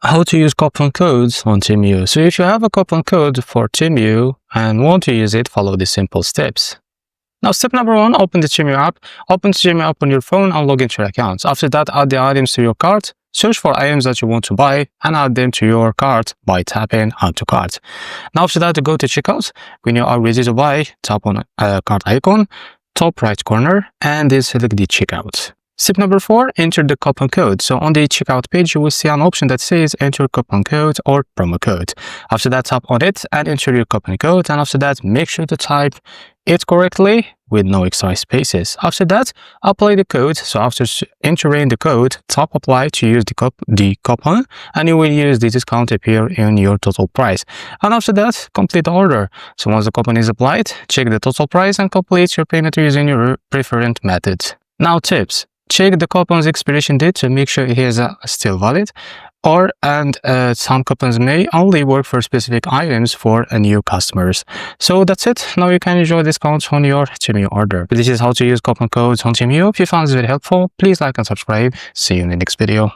How to use coupon codes on Temu. So if you have a coupon code for Temu and want to use it, follow the simple steps. Now, step number 1, open the Temu app. Open Temu app on your phone and log into your account. After that, add the items to your cart. Search for items that you want to buy and add them to your cart by tapping Add to Cart. Now, after that, go to checkout. When you are ready to buy, tap on cart icon, top right corner, and then select the checkout. Step number 4, enter the coupon code. So on the checkout page, you will see an option that says enter coupon code or promo code. After that, tap on it and enter your coupon code. And after that, make sure to type it correctly with no extra spaces. After that, apply the code. So after entering the code, tap apply to use the coupon, and you will use the discount appear in your total price. And after that, complete the order. So once the coupon is applied, check the total price and complete your payment using your preferred method. Now tips. Check the coupon's expiration date to make sure it is still valid, and some coupons may only work for specific items for new customers. So that's it. Now you can enjoy discounts on your Temu order. This is how to use coupon codes on Temu. If you found this very helpful, please like and subscribe. See you in the next video.